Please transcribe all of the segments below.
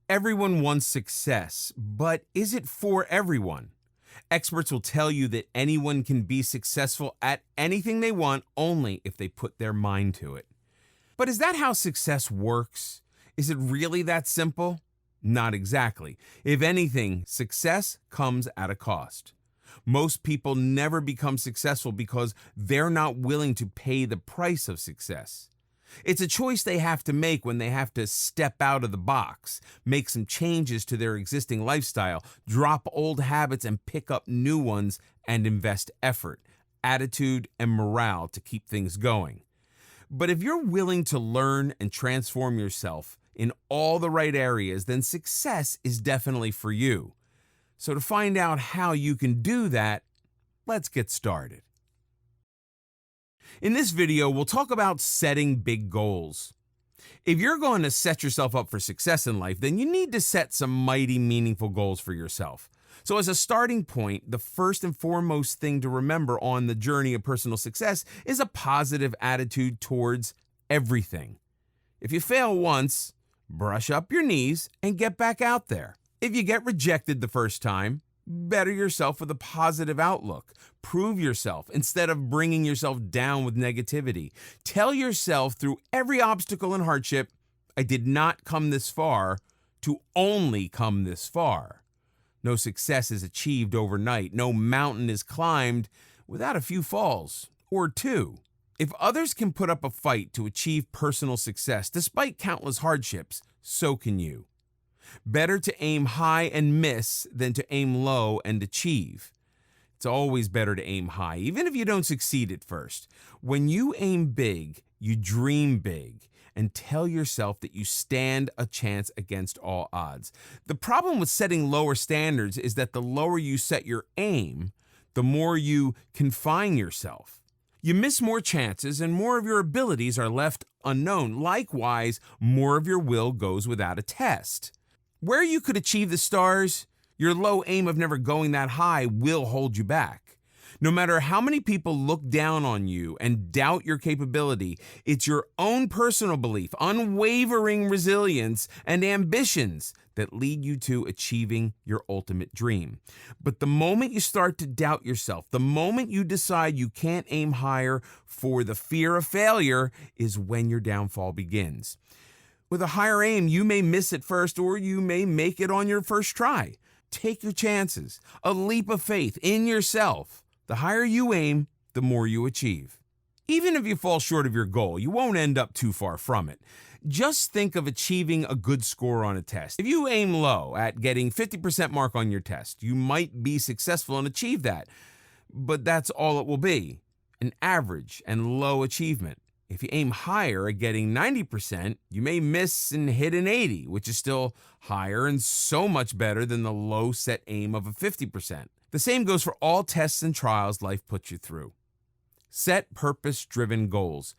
Everyone wants success, but is it for everyone? Experts will tell you that anyone can be successful at anything they want only if they put their mind to it. But is that how success works? Is it really that simple? Not exactly. If anything, success comes at a cost. Most people never become successful because they're not willing to pay the price of success. It's a choice they have to make when they have to step out of the box, make some changes to their existing lifestyle, drop old habits and pick up new ones, and invest effort, attitude, and morale to keep things going. But if you're willing to learn and transform yourself in all the right areas, then success is definitely for you. So to find out how you can do that, let's get started. In this video, we'll talk about setting big goals. If you're going to set yourself up for success in life, then you need to set some mighty meaningful goals for yourself. So as a starting point, the first and foremost thing to remember on the journey of personal success is a positive attitude towards everything. If you fail once, brush up your knees and get back out there. If you get rejected the first time, better yourself with a positive outlook. Prove yourself instead of bringing yourself down with negativity. Tell yourself through every obstacle and hardship, I did not come this far to only come this far. No success is achieved overnight. No mountain is climbed without a few falls, or two. If others can put up a fight to achieve personal success despite countless hardships, so can you. Better to aim high and miss than to aim low and achieve. It's always better to aim high, even if you don't succeed at first. When you aim big, you dream big, and tell yourself that you stand a chance against all odds. The problem with setting lower standards is that the lower you set your aim, the more you confine yourself. You miss more chances and more of your abilities are left unknown. Likewise, more of your will goes without a test. Where you could achieve the stars, your low aim of never going that high will hold you back. No matter how many people look down on you and doubt your capability, it's your own personal belief, unwavering resilience, and ambitions that lead you to achieving your ultimate dream. But the moment you start to doubt yourself, the moment you decide you can't aim higher for the fear of failure, is when your downfall begins. With a higher aim, you may miss it first, or you may make it on your first try. Take your chances, a leap of faith in yourself. The higher you aim, the more you achieve. Even if you fall short of your goal, you won't end up too far from it. Just think of achieving a good score on a test. If you aim low at getting 50% mark on your test, you might be successful and achieve that. But that's all it will be, an average and low achievement. If you aim higher at getting 90%, you may miss and hit an 80, which is still higher and so much better than the low set aim of a 50%. The same goes for all tests and trials life puts you through. Set purpose-driven goals.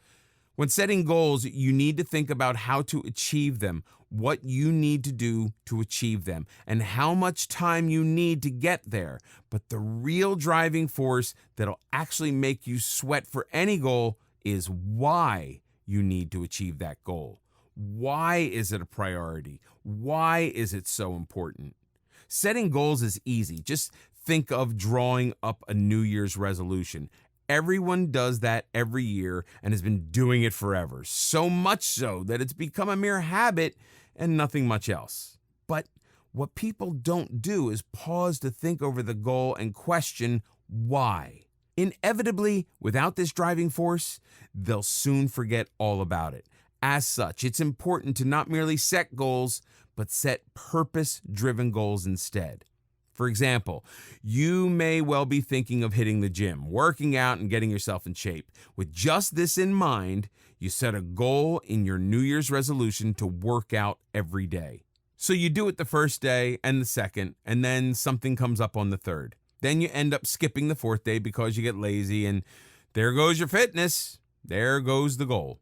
When setting goals, you need to think about how to achieve them, what you need to do to achieve them, and how much time you need to get there. But the real driving force that'll actually make you sweat for any goal is why you need to achieve that goal. Why is it a priority? Why is it so important? Setting goals is easy. Just think of drawing up a New Year's resolution. Everyone does that every year and has been doing it forever. So much so that it's become a mere habit and nothing much else. But what people don't do is pause to think over the goal and question why. Inevitably, without this driving force, they'll soon forget all about it. As such, it's important to not merely set goals, but set purpose-driven goals instead. For example, you may well be thinking of hitting the gym, working out, and getting yourself in shape. With just this in mind, you set a goal in your New Year's resolution to work out every day. So you do it the first day and the second, and then something comes up on the third. Then you end up skipping the fourth day because you get lazy, and there goes your fitness. There goes the goal.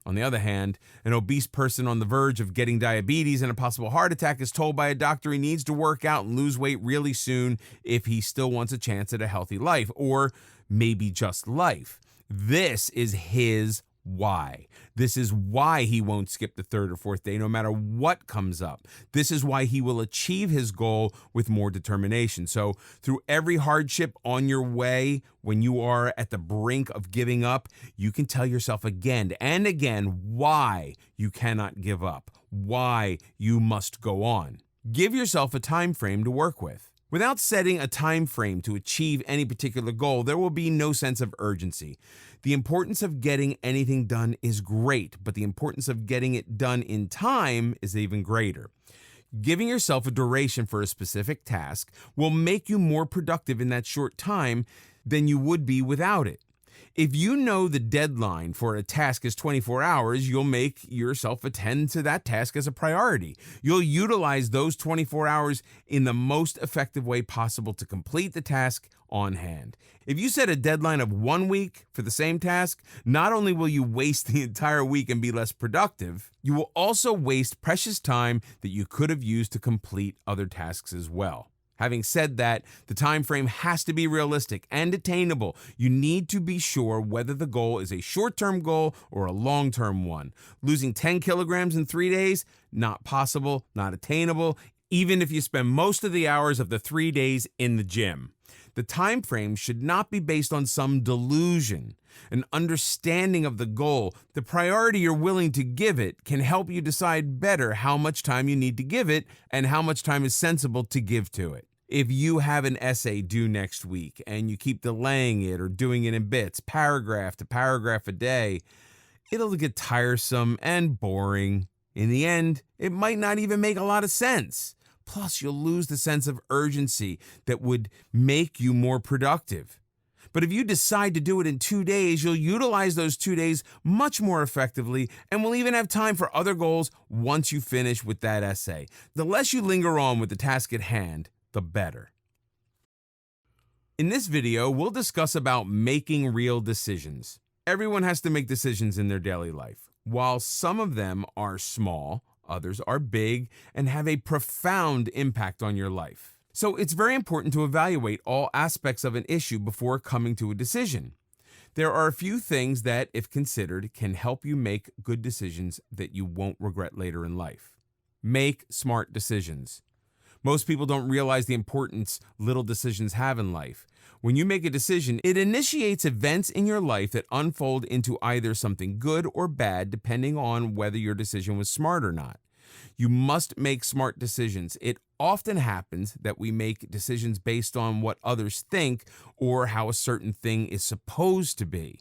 On the other hand, an obese person on the verge of getting diabetes and a possible heart attack is told by a doctor he needs to work out and lose weight really soon if he still wants a chance at a healthy life, or maybe just life. This is his why. This is why he won't skip the third or fourth day no matter what comes up. This is why he will achieve his goal with more determination. So through every hardship on your way, when you are at the brink of giving up, you can tell yourself again and again why you cannot give up, why you must go on. Give yourself a time frame to work with. Without setting a time frame to achieve any particular goal, there will be no sense of urgency. The importance of getting anything done is great, but the importance of getting it done in time is even greater. Giving yourself a duration for a specific task will make you more productive in that short time than you would be without it. If you know the deadline for a task is 24 hours, you'll make yourself attend to that task as a priority. You'll utilize those 24 hours in the most effective way possible to complete the task on hand. If you set a deadline of 1 week for the same task, not only will you waste the entire week and be less productive, you will also waste precious time that you could have used to complete other tasks as well. Having said that, the time frame has to be realistic and attainable. You need to be sure whether the goal is a short-term goal or a long-term one. Losing 10 kilograms in 3 days? Not possible, not attainable, even if you spend most of the hours of the 3 days in the gym. The time frame should not be based on some delusion. An understanding of the goal, the priority you're willing to give it, can help you decide better how much time you need to give it and how much time is sensible to give to it. If you have an essay due next week and you keep delaying it or doing it in bits, paragraph to paragraph a day, it'll get tiresome and boring. In the end, it might not even make a lot of sense. Plus, you'll lose the sense of urgency that would make you more productive. But if you decide to do it in 2 days, you'll utilize those 2 days much more effectively and will even have time for other goals once you finish with that essay. The less you linger on with the task at hand, the better. In this video, we'll discuss about making real decisions. Everyone has to make decisions in their daily life. While some of them are small, others are big and have a profound impact on your life. So it's very important to evaluate all aspects of an issue before coming to a decision. There are a few things that, if considered, can help you make good decisions that you won't regret later in life. Make smart decisions. Most people don't realize the importance little decisions have in life. When you make a decision, it initiates events in your life that unfold into either something good or bad, depending on whether your decision was smart or not. You must make smart decisions. It often happens that we make decisions based on what others think or how a certain thing is supposed to be.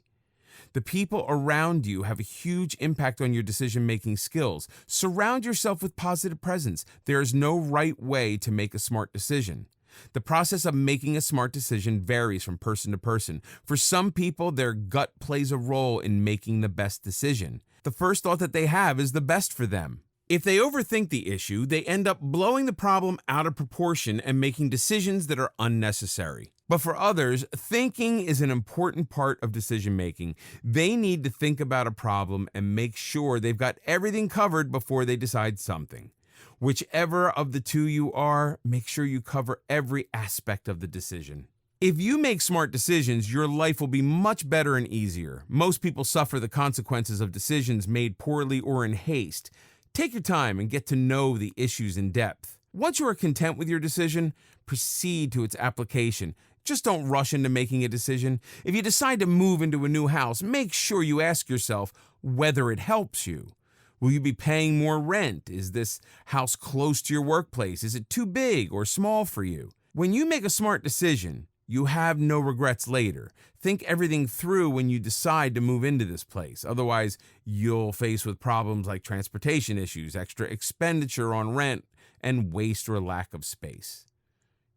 The people around you have a huge impact on your decision-making skills. Surround yourself with positive presence. There is no right way to make a smart decision. The process of making a smart decision varies from person to person. For some people, their gut plays a role in making the best decision. The first thought that they have is the best for them. If they overthink the issue, they end up blowing the problem out of proportion and making decisions that are unnecessary. But for others, thinking is an important part of decision making. They need to think about a problem and make sure they've got everything covered before they decide something. Whichever of the two you are, make sure you cover every aspect of the decision. If you make smart decisions, your life will be much better and easier. Most people suffer the consequences of decisions made poorly or in haste. Take your time and get to know the issues in depth. Once you are content with your decision, proceed to its application. Just don't rush into making a decision. If you decide to move into a new house, make sure you ask yourself whether it helps you. Will you be paying more rent? Is this house close to your workplace? Is it too big or small for you? When you make a smart decision, you have no regrets later. Think everything through when you decide to move into this place. Otherwise, you'll face with problems like transportation issues, extra expenditure on rent, and waste or lack of space.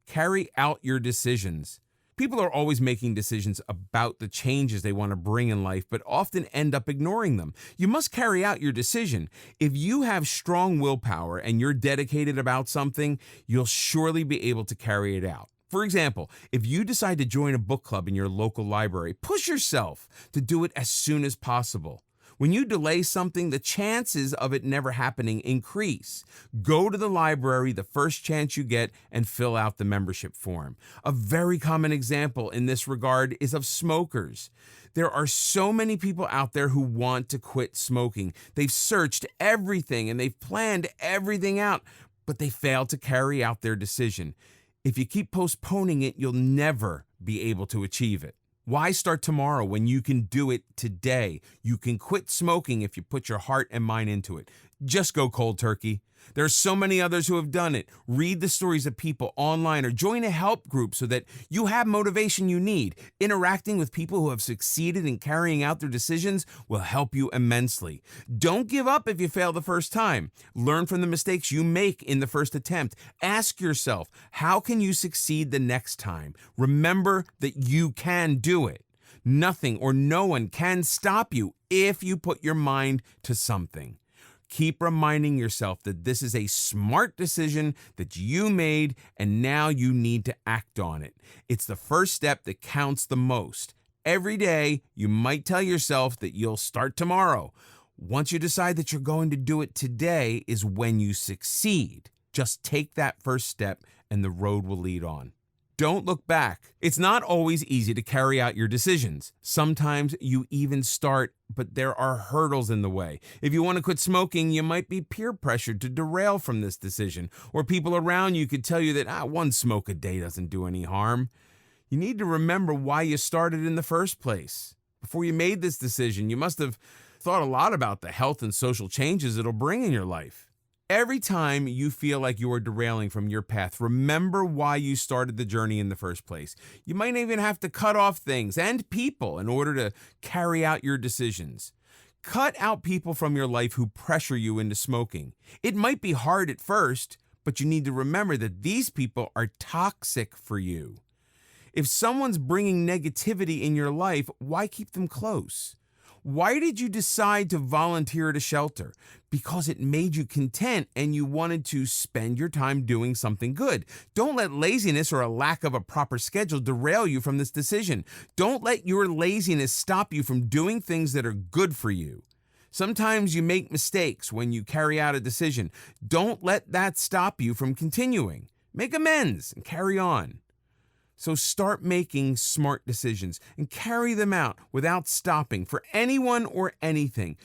Carry out your decisions. People are always making decisions about the changes they want to bring in life, but often end up ignoring them. You must carry out your decision. If you have strong willpower and you're dedicated about something, you'll surely be able to carry it out. For example, if you decide to join a book club in your local library, push yourself to do it as soon as possible. When you delay something, the chances of it never happening increase. Go to the library the first chance you get and fill out the membership form. A very common example in this regard is of smokers. There are so many people out there who want to quit smoking. They've searched everything and they've planned everything out, but they fail to carry out their decision. If you keep postponing it, you'll never be able to achieve it. Why start tomorrow when you can do it today? You can quit smoking if you put your heart and mind into it. Just go cold turkey. There are so many others who have done it. Read the stories of people online or join a help group so that you have motivation you need. Interacting with people who have succeeded in carrying out their decisions will help you immensely. Don't give up if you fail the first time. Learn from the mistakes you make in the first attempt. Ask yourself, how can you succeed the next time? Remember that you can do it. Nothing or no one can stop you if you put your mind to something. Keep reminding yourself that this is a smart decision that you made and now you need to act on it. It's the first step that counts the most. Every day, you might tell yourself that you'll start tomorrow. Once you decide that you're going to do it today is when you succeed. Just take that first step and the road will lead on. Don't look back. It's not always easy to carry out your decisions. Sometimes you even start, but there are hurdles in the way. If you want to quit smoking, you might be peer pressured to derail from this decision, or people around you could tell you that one smoke a day doesn't do any harm. You need to remember why you started in the first place. Before you made this decision, you must have thought a lot about the health and social changes it'll bring in your life. Every time you feel like you are derailing from your path, remember why you started the journey in the first place. You might even have to cut off things and people in order to carry out your decisions. Cut out people from your life who pressure you into smoking. It might be hard at first, but you need to remember that these people are toxic for you. If someone's bringing negativity in your life, why keep them close? Why did you decide to volunteer at a shelter? Because it made you content and you wanted to spend your time doing something good. Don't let laziness or a lack of a proper schedule derail you from this decision. Don't let your laziness stop you from doing things that are good for you. Sometimes you make mistakes when you carry out a decision. Don't let that stop you from continuing. Make amends and carry on. So start making smart decisions and carry them out without stopping for anyone or anything.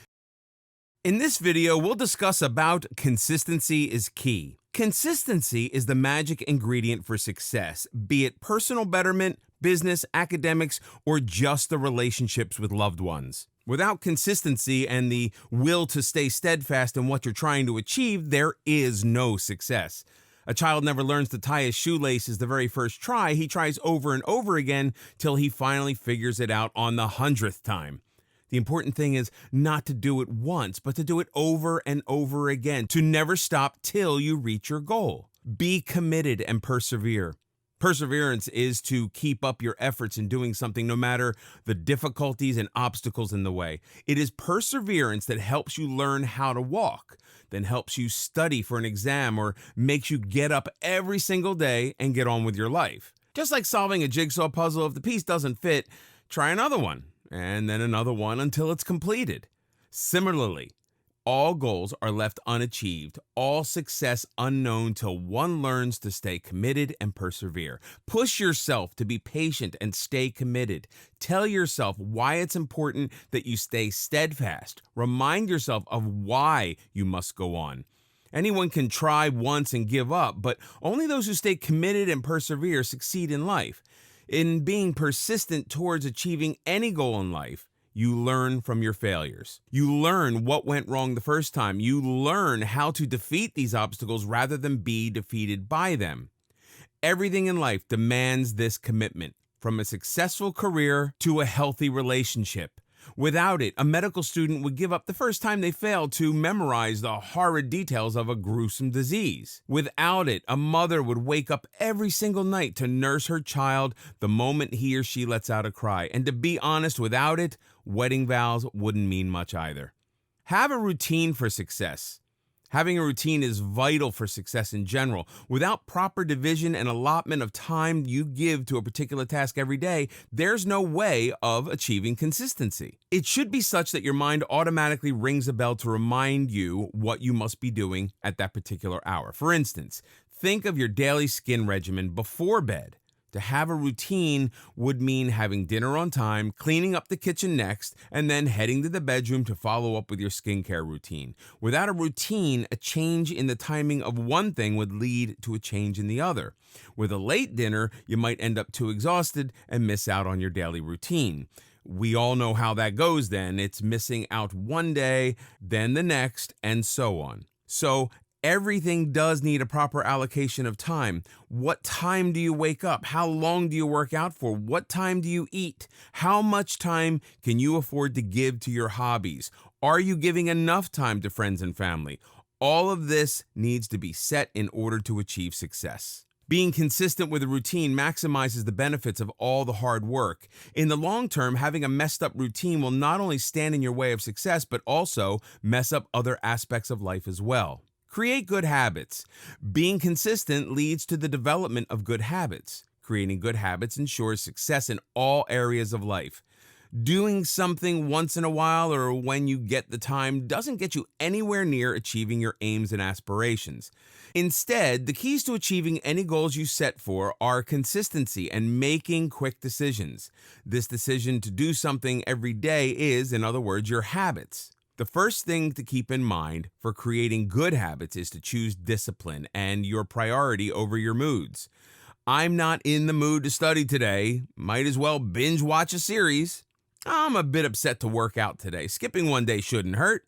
In this video, we'll discuss about consistency is key. Consistency is the magic ingredient for success, be it personal betterment, business, academics, or just the relationships with loved ones. Without consistency and the will to stay steadfast in what you're trying to achieve, there is no success. A child never learns to tie his shoelaces the very first try. He tries over and over again till he finally figures it out on the 100th time. The important thing is not to do it once, but to do it over and over again, to never stop till you reach your goal. Be committed and persevere. Perseverance is to keep up your efforts in doing something no matter the difficulties and obstacles in the way. It is perseverance that helps you learn how to walk, then helps you study for an exam, or makes you get up every single day and get on with your life. Just like solving a jigsaw puzzle, if the piece doesn't fit, try another one, and then another one until it's completed. Similarly, all goals are left unachieved, all success unknown till one learns to stay committed and persevere. Push yourself to be patient and stay committed. Tell yourself why it's important that you stay steadfast. Remind yourself of why you must go on. Anyone can try once and give up, but only those who stay committed and persevere succeed in life. In being persistent towards achieving any goal in life, you learn from your failures. You learn what went wrong the first time. You learn how to defeat these obstacles rather than be defeated by them. Everything in life demands this commitment, from a successful career to a healthy relationship. Without it, a medical student would give up the first time they failed to memorize the horrid details of a gruesome disease. Without it, a mother would wake up every single night to nurse her child the moment he or she lets out a cry. And to be honest, without it, wedding vows wouldn't mean much either. Have a routine for success. Having a routine is vital for success in general. Without proper division and allotment of time you give to a particular task every day, there's no way of achieving consistency. It should be such that your mind automatically rings a bell to remind you what you must be doing at that particular hour. For instance, think of your daily skin regimen before bed. To have a routine would mean having dinner on time, cleaning up the kitchen next, and then heading to the bedroom to follow up with your skincare routine. Without a routine, a change in the timing of one thing would lead to a change in the other. With a late dinner, you might end up too exhausted and miss out on your daily routine. We all know how that goes then. It's missing out one day, then the next, and so on. So, everything does need a proper allocation of time. What time do you wake up? How long do you work out for? What time do you eat? How much time can you afford to give to your hobbies? Are you giving enough time to friends and family? All of this needs to be set in order to achieve success. Being consistent with a routine maximizes the benefits of all the hard work. In the long term, having a messed up routine will not only stand in your way of success, but also mess up other aspects of life as well. Create good habits. Being consistent leads to the development of good habits. Creating good habits ensures success in all areas of life. Doing something once in a while or when you get the time doesn't get you anywhere near achieving your aims and aspirations. Instead, the keys to achieving any goals you set for are consistency and making quick decisions. This decision to do something every day is, in other words, your habits. The first thing to keep in mind for creating good habits is to choose discipline and your priority over your moods. I'm not in the mood to study today. Might as well binge watch a series. I'm a bit upset to work out today. Skipping one day shouldn't hurt.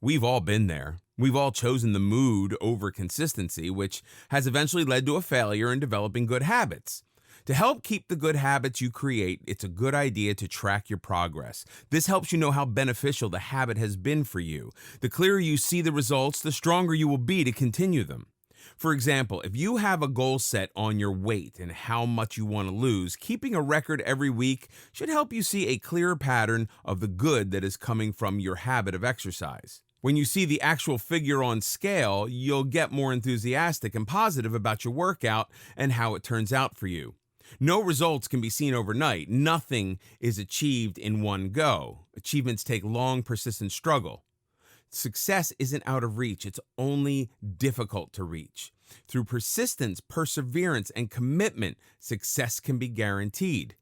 We've all been there. We've all chosen the mood over consistency, which has eventually led to a failure in developing good habits. To help keep the good habits you create, it's a good idea to track your progress. This helps you know how beneficial the habit has been for you. The clearer you see the results, the stronger you will be to continue them. For example, if you have a goal set on your weight and how much you want to lose, keeping a record every week should help you see a clearer pattern of the good that is coming from your habit of exercise. When you see the actual figure on scale, you'll get more enthusiastic and positive about your workout and how it turns out for you. No results can be seen overnight. Nothing is achieved in one go. Achievements take long, persistent struggle. Success isn't out of reach. It's only difficult to reach. Through persistence, perseverance, and commitment, success can be guaranteed.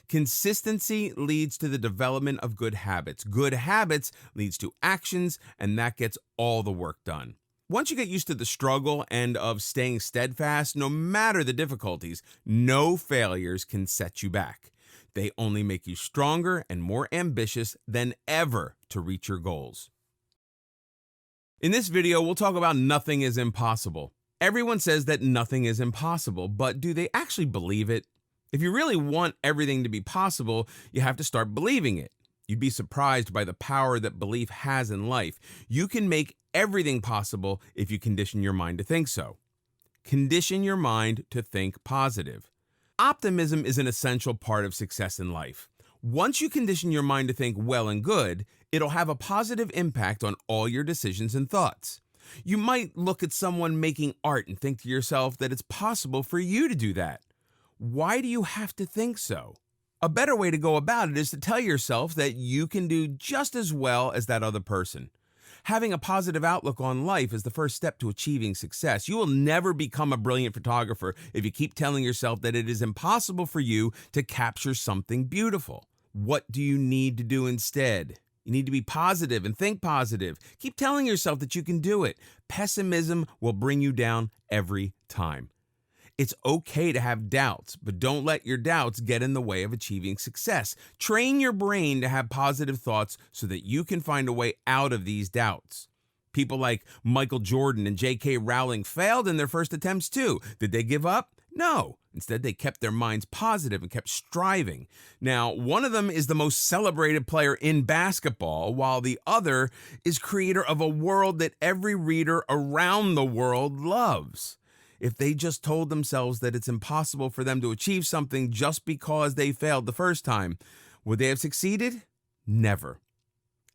Consistency leads to the development of good habits. Good habits leads to actions, and that gets all the work done. Once you get used to the struggle and of staying steadfast, no matter the difficulties, no failures can set you back. They only make you stronger and more ambitious than ever to reach your goals. In this video, we'll talk about nothing is impossible. Everyone says that nothing is impossible, but do they actually believe it? If you really want everything to be possible, you have to start believing it. You'd be surprised by the power that belief has in life. You can make everything possible if you condition your mind to think so. Condition your mind to think positive. Optimism is an essential part of success in life. Once you condition your mind to think well and good, it'll have a positive impact on all your decisions and thoughts. You might look at someone making art and think to yourself that it's possible for you to do that. Why do you have to think so? A better way to go about it is to tell yourself that you can do just as well as that other person. Having a positive outlook on life is the first step to achieving success. You will never become a brilliant photographer if you keep telling yourself that it is impossible for you to capture something beautiful. What do you need to do instead? You need to be positive and think positive. Keep telling yourself that you can do it. Pessimism will bring you down every time. It's okay to have doubts, but don't let your doubts get in the way of achieving success. Train your brain to have positive thoughts so that you can find a way out of these doubts. People like Michael Jordan and J.K. Rowling failed in their first attempts too. Did they give up? No. Instead, they kept their minds positive and kept striving. Now, one of them is the most celebrated player in basketball, while the other is creator of a world that every reader around the world loves. If they just told themselves that it's impossible for them to achieve something just because they failed the first time, would they have succeeded? Never.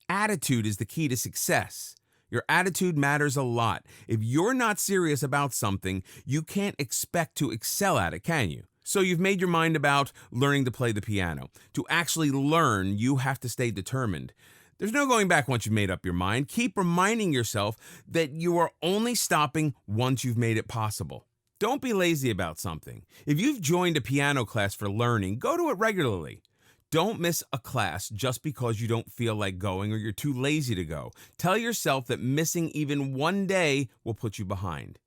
Attitude is the key to success. Your attitude matters a lot. If you're not serious about something, you can't expect to excel at it, can you? So you've made your mind about learning to play the piano. To actually learn, you have to stay determined. There's no going back once you've made up your mind. Keep reminding yourself that you are only stopping once you've made it possible. Don't be lazy about something. If you've joined a piano class for learning, go to it regularly. Don't miss a class just because you don't feel like going or you're too lazy to go. Tell yourself that missing even one day will put you behind.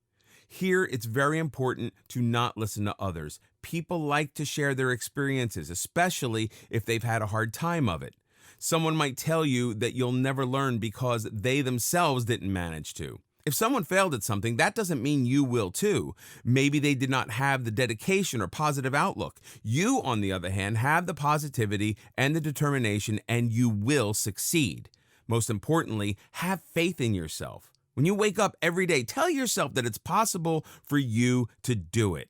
Here, it's very important to not listen to others. People like to share their experiences, especially if they've had a hard time of it. Someone might tell you that you'll never learn because they themselves didn't manage to. If someone failed at something, that doesn't mean you will too. Maybe they did not have the dedication or positive outlook. You, on the other hand, have the positivity and the determination, and you will succeed. Most importantly, have faith in yourself. When you wake up every day, tell yourself that it's possible for you to do it.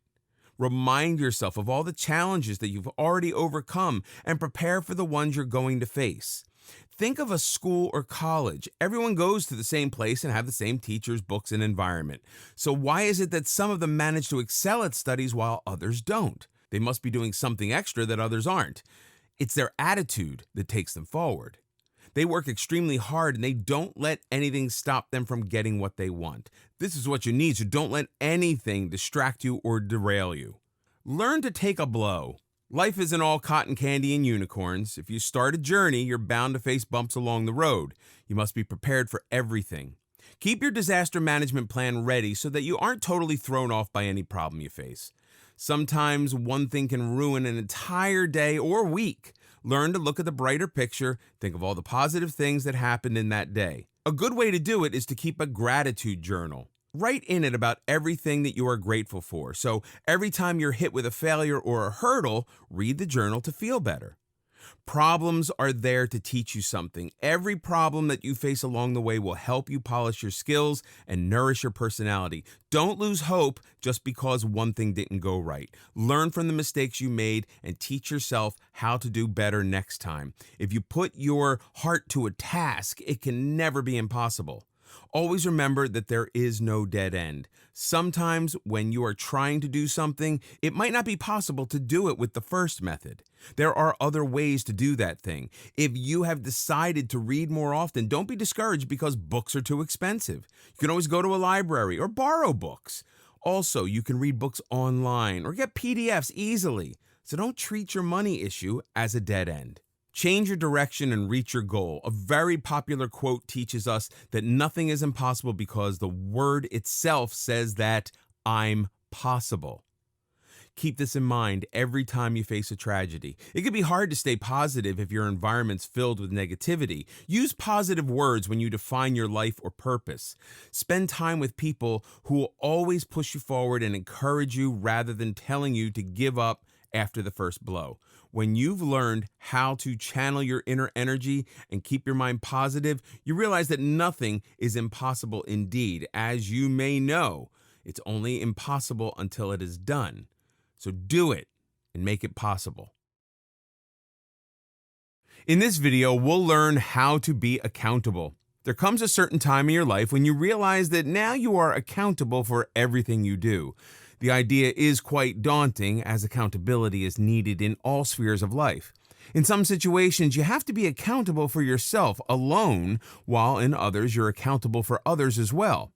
Remind yourself of all the challenges that you've already overcome and prepare for the ones you're going to face. Think of a school or college. Everyone goes to the same place and have the same teachers, books, and environment. So why is it that some of them manage to excel at studies while others don't? They must be doing something extra that others aren't. It's their attitude that takes them forward. They work extremely hard and they don't let anything stop them from getting what they want. This is what you need, so don't let anything distract you or derail you. Learn to take a blow. Life isn't all cotton candy and unicorns. If you start a journey, you're bound to face bumps along the road. You must be prepared for everything. Keep your disaster management plan ready so that you aren't totally thrown off by any problem you face. Sometimes one thing can ruin an entire day or week. Learn to look at the brighter picture, think of all the positive things that happened in that day. A good way to do it is to keep a gratitude journal. Write in it about everything that you are grateful for. So every time you're hit with a failure or a hurdle, read the journal to feel better. Problems are there to teach you something. Every problem that you face along the way will help you polish your skills and nourish your personality. Don't lose hope just because one thing didn't go right. Learn from the mistakes you made and teach yourself how to do better next time. If you put your heart to a task, it can never be impossible. Always remember that there is no dead end. Sometimes when you are trying to do something, it might not be possible to do it with the first method. There are other ways to do that thing. If you have decided to read more often, don't be discouraged because books are too expensive. You can always go to a library or borrow books. Also, you can read books online or get PDFs easily. So don't treat your money issue as a dead end. Change your direction and reach your goal. A very popular quote teaches us that nothing is impossible because the word itself says that I'm possible. Keep this in mind every time you face a tragedy. It can be hard to stay positive if your environment's filled with negativity. Use positive words when you define your life or purpose. Spend time with people who will always push you forward and encourage you rather than telling you to give up after the first blow. When you've learned how to channel your inner energy and keep your mind positive, you realize that nothing is impossible indeed. As you may know, it's only impossible until it is done. So do it and make it possible. In this video, we'll learn how to be accountable. There comes a certain time in your life when you realize that now you are accountable for everything you do. The idea is quite daunting, as accountability is needed in all spheres of life. In some situations, you have to be accountable for yourself alone, while in others, you're accountable for others as well.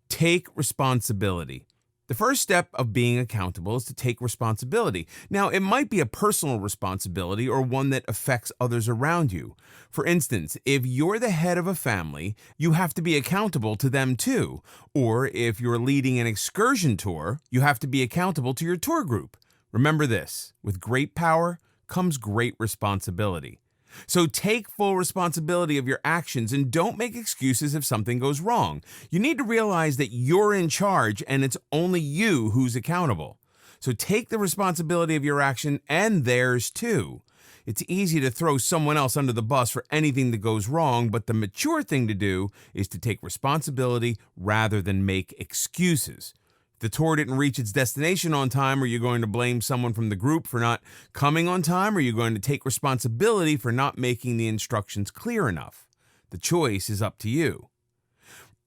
Take responsibility. The first step of being accountable is to take responsibility. Now, it might be a personal responsibility or one that affects others around you. For instance, if you're the head of a family, you have to be accountable to them too. Or if you're leading an excursion tour, you have to be accountable to your tour group. Remember this, with great power comes great responsibility. So take full responsibility of your actions and don't make excuses if something goes wrong. You need to realize that you're in charge and it's only you who's accountable. So take the responsibility of your action and theirs too. It's easy to throw someone else under the bus for anything that goes wrong, but the mature thing to do is to take responsibility rather than make excuses. If the tour didn't reach its destination on time, are you going to blame someone from the group for not coming on time, or are you going to take responsibility for not making the instructions clear enough? The choice is up to you.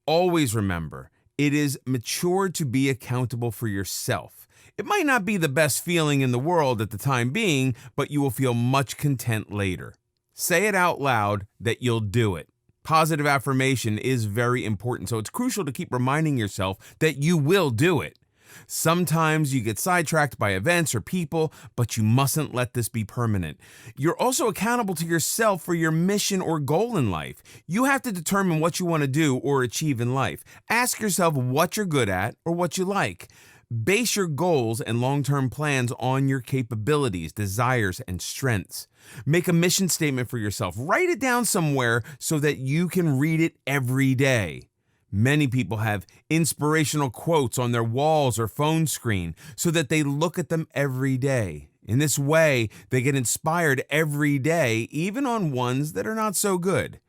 always remember, it is mature to be accountable for yourself. It might not be the best feeling in the world at the time being, but you will feel much content later. Say it out loud that you'll do it. Positive affirmation is very important, so it's crucial to keep reminding yourself that you will do it. Sometimes you get sidetracked by events or people, but you mustn't let this be permanent. You're also accountable to yourself for your mission or goal in life. You have to determine what you want to do or achieve in life. Ask yourself what you're good at or what you like. Base your goals and long-term plans on your capabilities, desires, and strengths. Make a mission statement for yourself. Write it down somewhere so that you can read it every day. Many people have inspirational quotes on their walls or phone screen so that they look at them every day. In this way, they get inspired every day, even on ones that are not so good.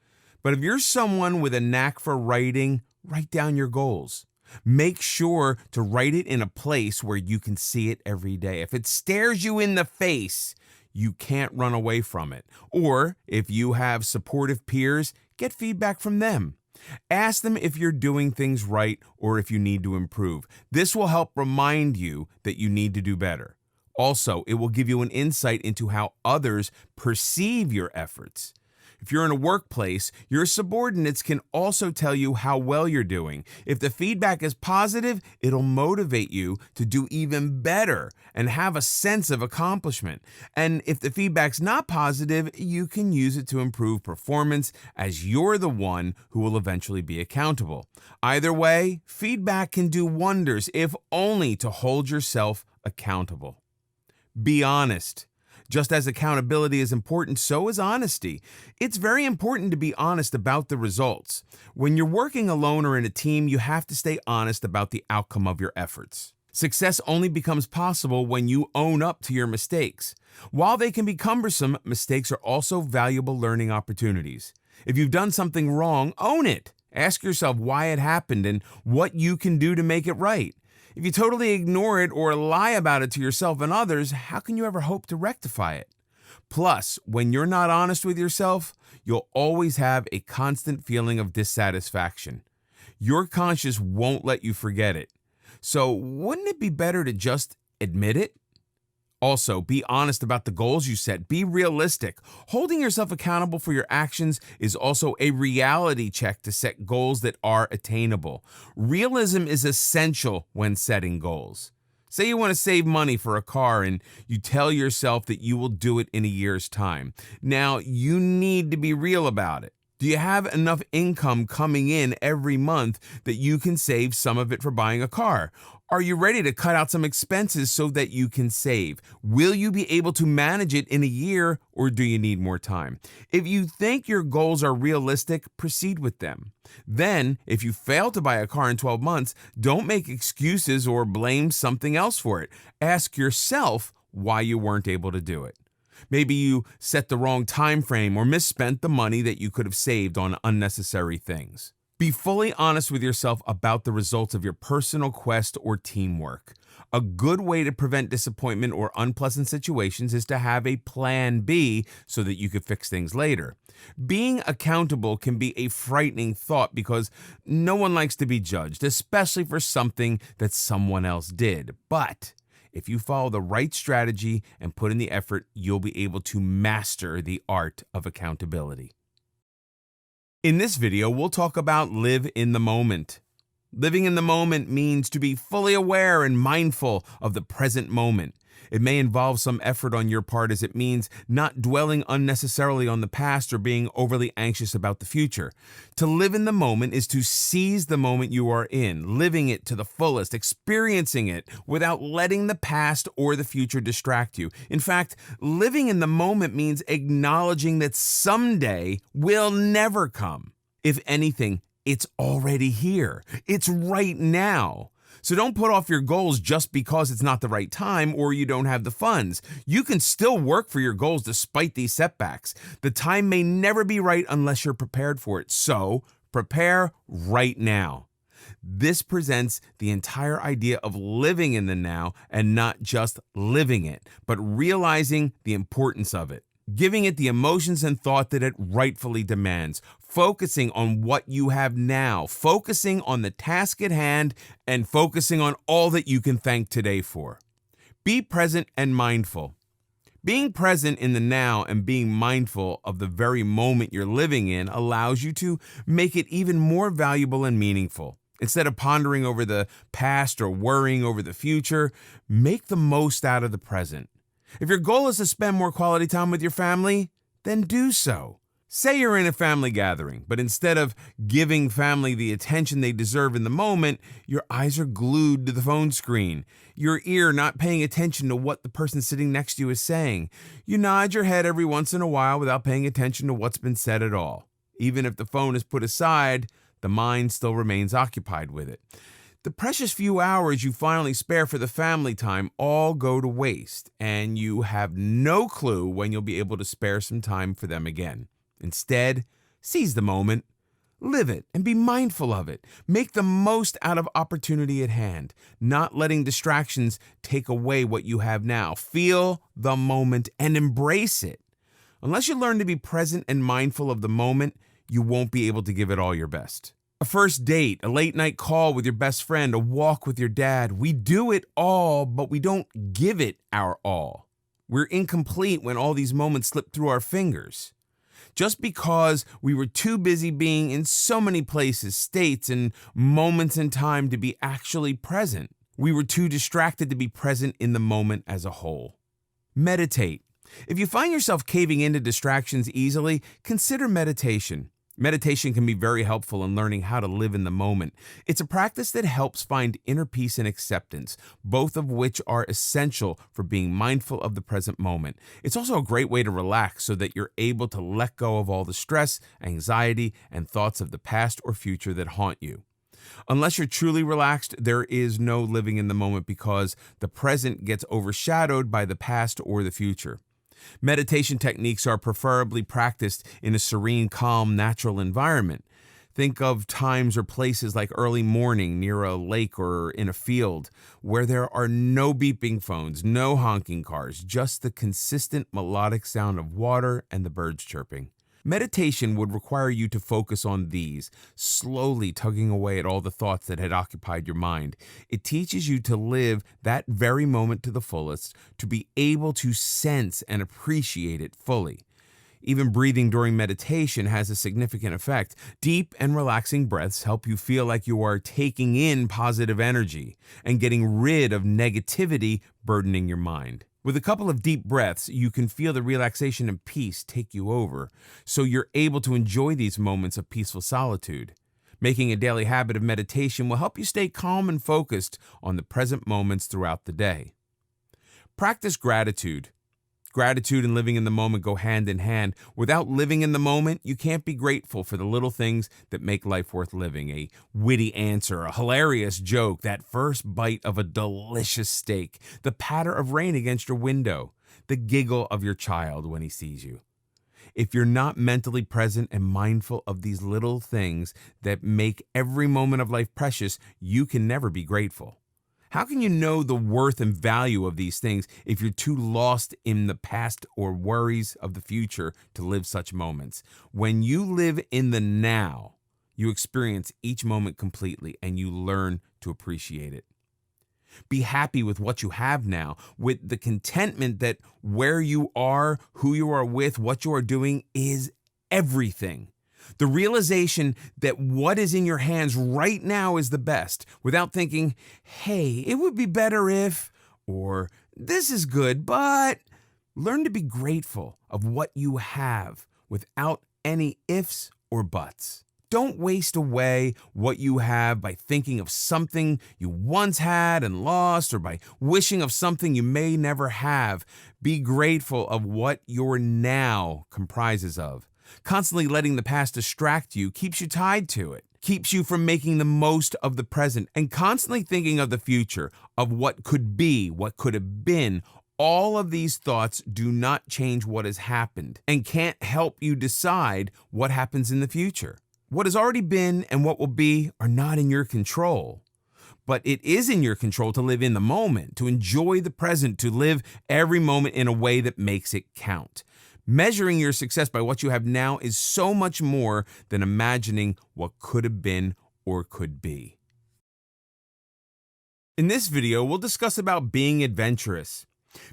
But if you're someone with a knack for writing, write down your goals. Make sure to write it in a place where you can see it every day. If it stares you in the face, you can't run away from it. Or if you have supportive peers, get feedback from them. Ask them if you're doing things right or if you need to improve. This will help remind you that you need to do better. Also, it will give you an insight into how others perceive your efforts. If you're in a workplace, your subordinates can also tell you how well you're doing. If the feedback is positive, it'll motivate you to do even better and have a sense of accomplishment. And if the feedback's not positive, you can use it to improve performance, as you're the one who will eventually be accountable. Either way, feedback can do wonders, if only to hold yourself accountable. Be honest. Just as accountability is important, so is honesty. It's very important to be honest about the results. When you're working alone or in a team, you have to stay honest about the outcome of your efforts. Success only becomes possible when you own up to your mistakes. While they can be cumbersome, mistakes are also valuable learning opportunities. If you've done something wrong, own it. Ask yourself why it happened and what you can do to make it right. If you totally ignore it or lie about it to yourself and others, how can you ever hope to rectify it? Plus, when you're not honest with yourself, you'll always have a constant feeling of dissatisfaction. Your conscience won't let you forget it. So, wouldn't it be better to just admit it? Also, be honest about the goals you set. Be realistic. Holding yourself accountable for your actions is also a reality check to set goals that are attainable. Realism is essential when setting goals. Say you want to save money for a car and you tell yourself that you will do it in a year's time. Now, you need to be real about it. Do you have enough income coming in every month that you can save some of it for buying a car? Are you ready to cut out some expenses so that you can save? Will you be able to manage it in a year, or do you need more time? If you think your goals are realistic, proceed with them. Then, if you fail to buy a car in 12 months, don't make excuses or blame something else for it. Ask yourself why you weren't able to do it. Maybe you set the wrong time frame or misspent the money that you could have saved on unnecessary things. Be fully honest with yourself about the results of your personal quest or teamwork. A good way to prevent disappointment or unpleasant situations is to have a plan B so that you can fix things later. Being accountable can be a frightening thought because no one likes to be judged, especially for something that someone else did. But if you follow the right strategy and put in the effort, you'll be able to master the art of accountability. In this video, we'll talk about live in the moment. Living in the moment means to be fully aware and mindful of the present moment. It may involve some effort on your part, as it means not dwelling unnecessarily on the past or being overly anxious about the future. To live in the moment is to seize the moment you are in, living it to the fullest, experiencing it without letting the past or the future distract you. In fact, living in the moment means acknowledging that someday will never come. If anything, it's already here. It's right now. So don't put off your goals just because it's not the right time or you don't have the funds. You can still work for your goals despite these setbacks. The time may never be right unless you're prepared for it. So prepare right now. This presents the entire idea of living in the now and not just living it, but realizing the importance of it. Giving it the emotions and thought that it rightfully demands. focusing on what you have now, focusing on the task at hand, and focusing on all that you can thank today for. Be present and mindful. Being present in the now and being mindful of the very moment you're living in allows you to make it even more valuable and meaningful. Instead of pondering over the past or worrying over the future, make the most out of the present. If your goal is to spend more quality time with your family, then do so. Say you're in a family gathering, but instead of giving family the attention they deserve in the moment, your eyes are glued to the phone screen, your ear not paying attention to what the person sitting next to you is saying. You nod your head every once in a while without paying attention to what's been said at all. Even if the phone is put aside, the mind still remains occupied with it. The precious few hours you finally spare for the family time all go to waste, and you have no clue when you'll be able to spare some time for them again. Instead, seize the moment, live it, and be mindful of it. Make the most out of opportunity at hand, not letting distractions take away what you have now. Feel the moment and embrace it. Unless you learn to be present and mindful of the moment, you won't be able to give it all your best. A first date, a late night call with your best friend, a walk with your dad. We do it all, but we don't give it our all. We're incomplete when all these moments slip through our fingers. Just because we were too busy being in so many places, states, and moments in time to be actually present. We were too distracted to be present in the moment as a whole. Meditate. If you find yourself caving into distractions easily, consider meditation. Meditation can be very helpful in learning how to live in the moment. It's a practice that helps find inner peace and acceptance, both of which are essential for being mindful of the present moment. It's also a great way to relax so that you're able to let go of all the stress, anxiety, and thoughts of the past or future that haunt you. Unless you're truly relaxed, there is no living in the moment because the present gets overshadowed by the past or the future. Meditation techniques are preferably practiced in a serene, calm, natural environment. Think of times or places like early morning near a lake or in a field where there are no beeping phones, no honking cars, just the consistent melodic sound of water and the birds chirping. Meditation would require you to focus on these, slowly tugging away at all the thoughts that had occupied your mind. It teaches you to live that very moment to the fullest, to be able to sense and appreciate it fully. Even breathing during meditation has a significant effect. Deep and relaxing breaths help you feel like you are taking in positive energy and getting rid of negativity burdening your mind. With a couple of deep breaths, you can feel the relaxation and peace take you over, so you're able to enjoy these moments of peaceful solitude. Making a daily habit of meditation will help you stay calm and focused on the present moments throughout the day. Practice gratitude. Gratitude and living in the moment go hand in hand. Without living in the moment, you can't be grateful for the little things that make life worth living. A witty answer, a hilarious joke, that first bite of a delicious steak, the patter of rain against your window, the giggle of your child when he sees you. If you're not mentally present and mindful of these little things that make every moment of life precious, you can never be grateful. How can you know the worth and value of these things if you're too lost in the past or worries of the future to live such moments? When you live in the now, you experience each moment completely and you learn to appreciate it. Be happy with what you have now, with the contentment that where you are, who you are with, what you are doing is everything. The realization that what is in your hands right now is the best, without thinking, hey, it would be better if, or this is good, but learn to be grateful of what you have without any ifs or buts. Don't waste away what you have by thinking of something you once had and lost, or by wishing of something you may never have. Be grateful of what your now comprises of. Constantly letting the past distract you keeps you tied to it, keeps you from making the most of the present, and constantly thinking of the future, of what could be, what could have been. All of these thoughts do not change what has happened and can't help you decide what happens in the future. What has already been and what will be are not in your control. But it is in your control to live in the moment, to enjoy the present, to live every moment in a way that makes it count. Measuring your success by what you have now is so much more than imagining what could have been or could be. In this video, we'll discuss about being adventurous.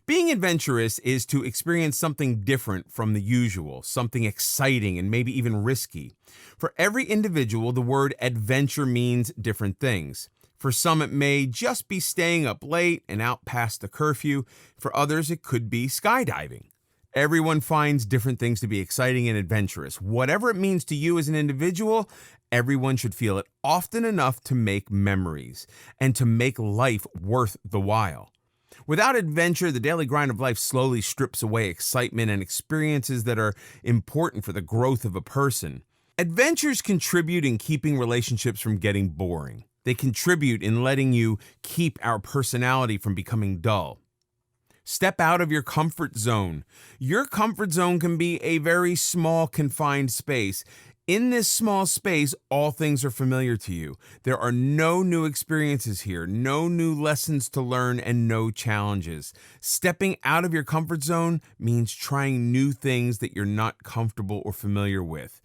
Being adventurous is to experience something different from the usual, something exciting and maybe even risky. For every individual, the word adventure means different things. For some, it may just be staying up late and out past the curfew. For others, it could be skydiving. Everyone finds different things to be exciting and adventurous. Whatever it means to you as an individual, everyone should feel it often enough to make memories and to make life worth the while. Without adventure, the daily grind of life slowly strips away excitement and experiences that are important for the growth of a person. Adventures contribute in keeping relationships from getting boring. They contribute in letting you keep our personality from becoming dull. Step out of your comfort zone. Your comfort zone can be a very small, confined space. In this small space, all things are familiar to you. There are no new experiences here, no new lessons to learn, and no challenges. Stepping out of your comfort zone means trying new things that you're not comfortable or familiar with.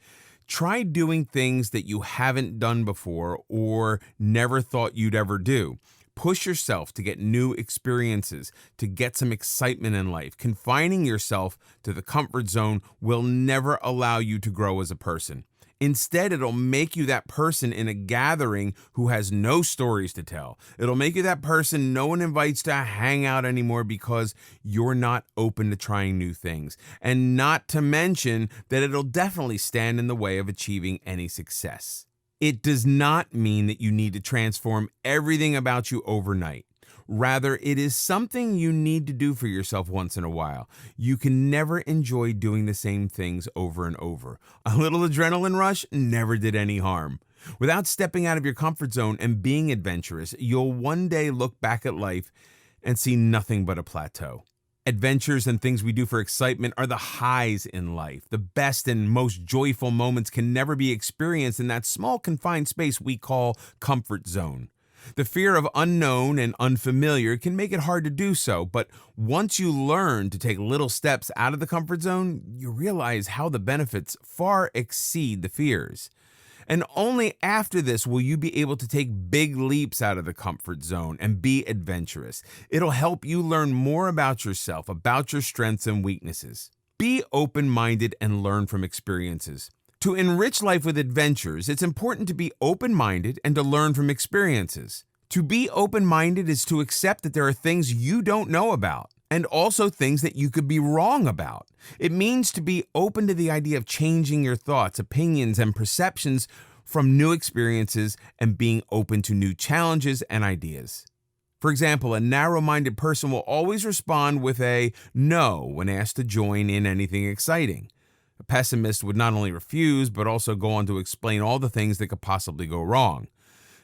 Try doing things that you haven't done before or never thought you'd ever do. Push yourself to get new experiences, to get some excitement in life. Confining yourself to the comfort zone will never allow you to grow as a person. Instead, it'll make you that person in a gathering who has no stories to tell. It'll make you that person no one invites to hang out anymore because you're not open to trying new things. And not to mention that it'll definitely stand in the way of achieving any success. It does not mean that you need to transform everything about you overnight. Rather, it is something you need to do for yourself once in a while. You can never enjoy doing the same things over and over. A little adrenaline rush never did any harm. Without stepping out of your comfort zone and being adventurous, you'll one day look back at life and see nothing but a plateau. Adventures and things we do for excitement are the highs in life. The best and most joyful moments can never be experienced in that small confined space we call comfort zone. The fear of unknown and unfamiliar can make it hard to do so, but once you learn to take little steps out of the comfort zone, you realize how the benefits far exceed the fears. And only after this will you be able to take big leaps out of the comfort zone and be adventurous. It'll help you learn more about yourself, about your strengths and weaknesses. Be open-minded and learn from experiences. To enrich life with adventures, it's important to be open-minded and to learn from experiences. To be open-minded is to accept that there are things you don't know about, and also things that you could be wrong about. It means to be open to the idea of changing your thoughts, opinions, and perceptions from new experiences and being open to new challenges and ideas. For example, a narrow-minded person will always respond with a no when asked to join in anything exciting. A pessimist would not only refuse, but also go on to explain all the things that could possibly go wrong.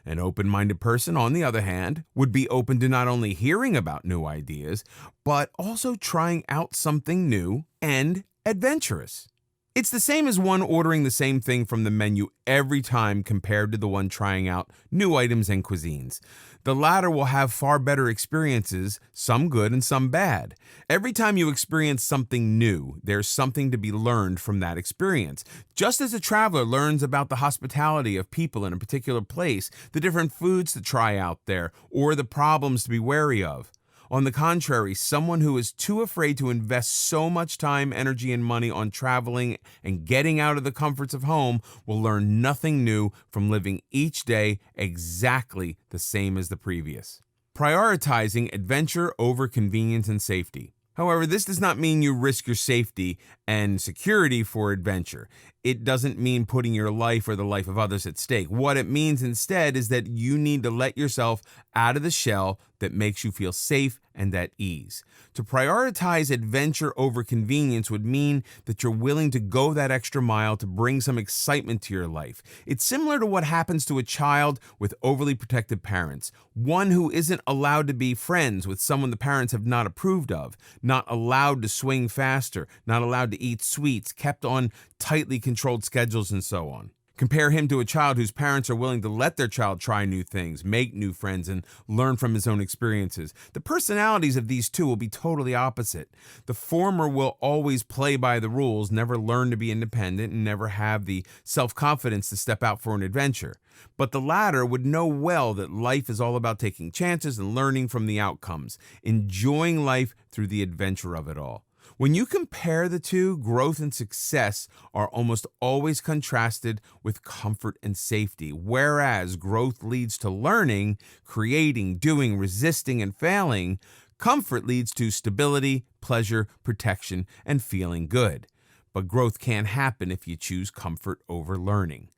An open-minded person, on the other hand, would be open to not only hearing about new ideas, but also trying out something new and adventurous. It's the same as one ordering the same thing from the menu every time compared to the one trying out new items and cuisines. The latter will have far better experiences, some good and some bad. Every time you experience something new, there's something to be learned from that experience. Just as a traveler learns about the hospitality of people in a particular place, the different foods to try out there, or the problems to be wary of. On the contrary, someone who is too afraid to invest so much time, energy, and money on traveling and getting out of the comforts of home will learn nothing new from living each day exactly the same as the previous. Prioritizing adventure over convenience and safety. However, this does not mean you risk your safety and security for adventure. It doesn't mean putting your life or the life of others at stake. What it means instead is that you need to let yourself out of the shell that makes you feel safe and at ease. To prioritize adventure over convenience would mean that you're willing to go that extra mile to bring some excitement to your life. It's similar to what happens to a child with overly protective parents, one who isn't allowed to be friends with someone the parents have not approved of, not allowed to swing faster, not allowed to eat sweets, kept on tightly controlled schedules, and so on. Compare him to a child whose parents are willing to let their child try new things, make new friends, and learn from his own experiences. The personalities of these two will be totally opposite. The former will always play by the rules, never learn to be independent, and never have the self-confidence to step out for an adventure. But the latter would know well that life is all about taking chances and learning from the outcomes, enjoying life through the adventure of it all. When you compare the two, growth and success are almost always contrasted with comfort and safety, whereas growth leads to learning, creating, doing, resisting, and failing. Comfort leads to stability, pleasure, protection, and feeling good. But growth can't happen if you choose comfort over learning.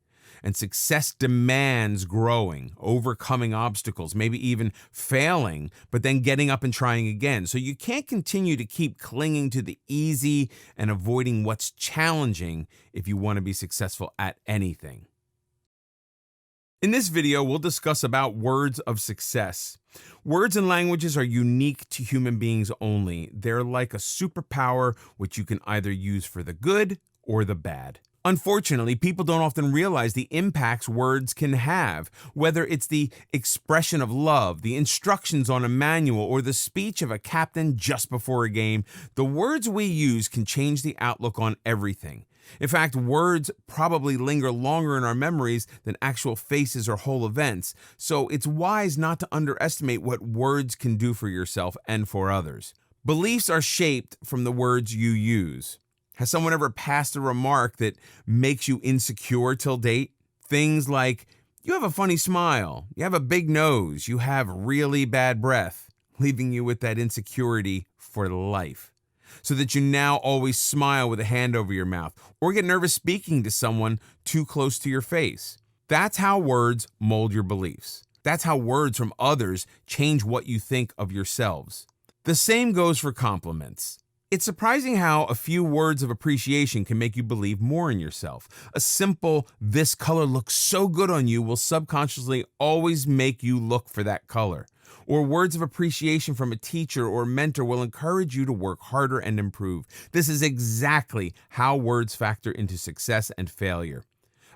And success demands growing, overcoming obstacles, maybe even failing, but then getting up and trying again. So you can't continue to keep clinging to the easy and avoiding what's challenging if you want to be successful at anything. In this video, we'll discuss about words of success. Words and languages are unique to human beings only. They're like a superpower which you can either use for the good or the bad. Unfortunately, people don't often realize the impacts words can have, whether it's the expression of love, the instructions on a manual, or the speech of a captain just before a game. The words we use can change the outlook on everything. In fact, words probably linger longer in our memories than actual faces or whole events, so it's wise not to underestimate what words can do for yourself and for others. Beliefs are shaped from the words you use. Has someone ever passed a remark that makes you insecure till date? Things like, you have a funny smile, you have a big nose, you have really bad breath, leaving you with that insecurity for life. So that you now always smile with a hand over your mouth, or get nervous speaking to someone too close to your face. That's how words mold your beliefs. That's how words from others change what you think of yourselves. The same goes for compliments. It's surprising how a few words of appreciation can make you believe more in yourself. A simple, "this color looks so good on you," will subconsciously always make you look for that color. Or words of appreciation from a teacher or mentor will encourage you to work harder and improve. This is exactly how words factor into success and failure.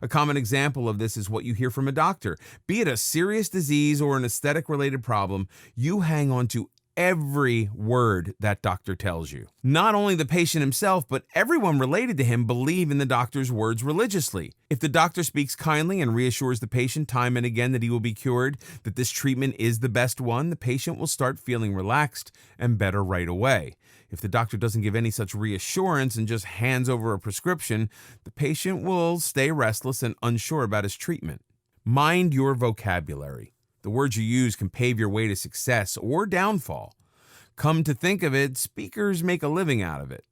A common example of this is what you hear from a doctor. Be it a serious disease or an aesthetic-related problem, you hang on to every word that doctor tells you. Not only the patient himself, but everyone related to him believe in the doctor's words religiously. If the doctor speaks kindly and reassures the patient time and again that he will be cured, that this treatment is the best one, the patient will start feeling relaxed and better right away. If the doctor doesn't give any such reassurance and just hands over a prescription, the patient will stay restless and unsure about his treatment. Mind your vocabulary. The words you use can pave your way to success or downfall. Come to think of it, speakers make a living out of it.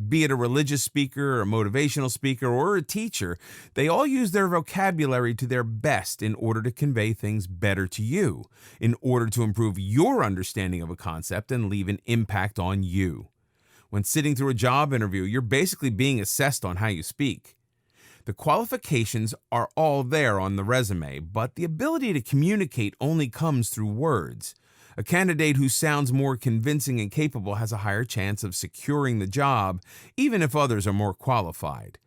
Be it a religious speaker, a motivational speaker, or a teacher, they all use their vocabulary to their best in order to convey things better to you, in order to improve your understanding of a concept and leave an impact on you. When sitting through a job interview, you're basically being assessed on how you speak. The qualifications are all there on the resume, but the ability to communicate only comes through words. A candidate who sounds more convincing and capable has a higher chance of securing the job, even if others are more qualified.